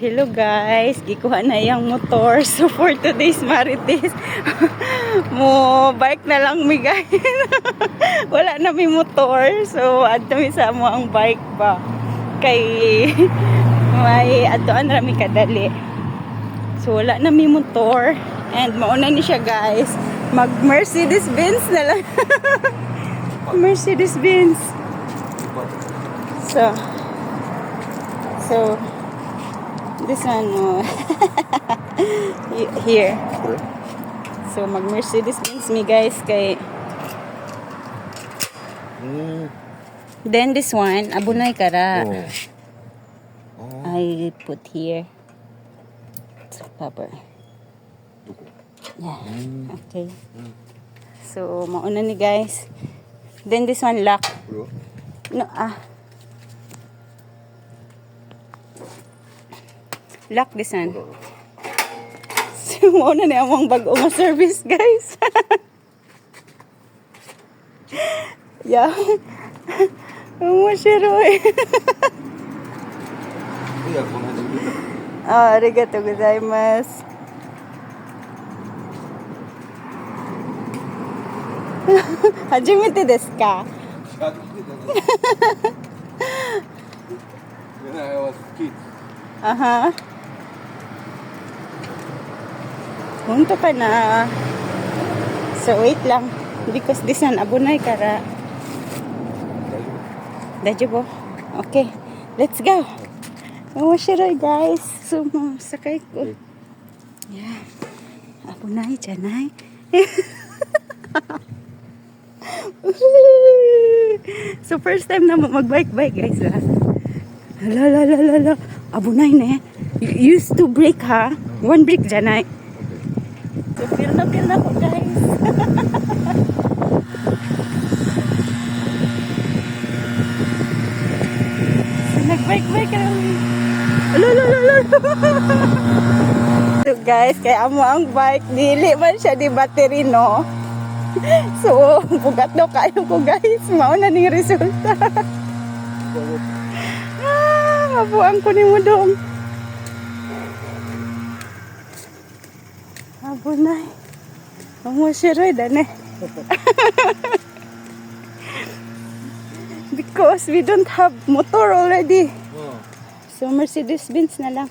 Hello guys, gikuha na yung motor. So for today's Marites, mo bike na lang mi guys. Wala na mi motor. So adto mi sa mo ang bike ba. Kay may adtoan ra mi kadali. So wala na mi motor and mauna ni siya guys. Mag Mercedes Benz na lang. Mercedes Benz. So this one here. So mag Mercedes Benz mi guys kay then this one abunay kara. I put here cover. Yeah. Okay. So mauna ni guys. Then this one lock. No lock this one. So, mauna na among bago nga service, guys. Yeah. Memoshiroi. Arigatou gozaimasu. Hajimete desu ka? When I was a kid. Punto ka na. So wait lang. Because this one abunay kara. Dajibo. Okay. Let's go. Memoshiroi guys. So sakay ko. Yeah. Abunay janai. So first time na mag-bike guys ha. Hala. Abunay na. You used to brake ha. One brake janai. So feel na ko guys. So nag-bike kami. Hala. So guys, kaya amo ang bike dili man siya di battery no. So, bugat daw kayo ko guys. Mauna ning resulta. Mabuang ko ni mo dong. Abunay. Memoshiroi da ne. Because we don't have motor already. So, Mercedes Benz na lang.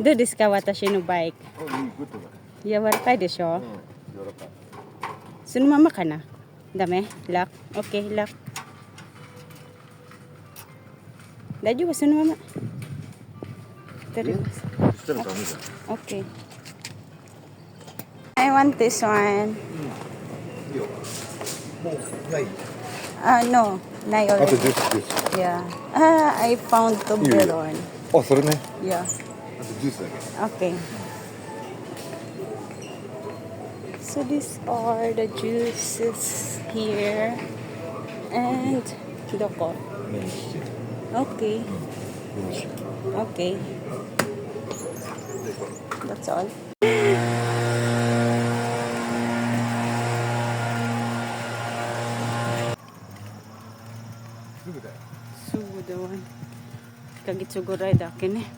Do desu ka watashi no bike? Yawarai desho? Sunumama ka na? Dame? Lock? Okay, lock. Daiju ba sunumama? Okay. I want this one. No. Nai already. Yeah. I found Toblerone. Oh, それね。 Yeah. あとジュースだけ。 Okay. So these are the juices here. And doko. Okay. Okay. That's all. Sugo daw. Kagitsuguray dakin eh.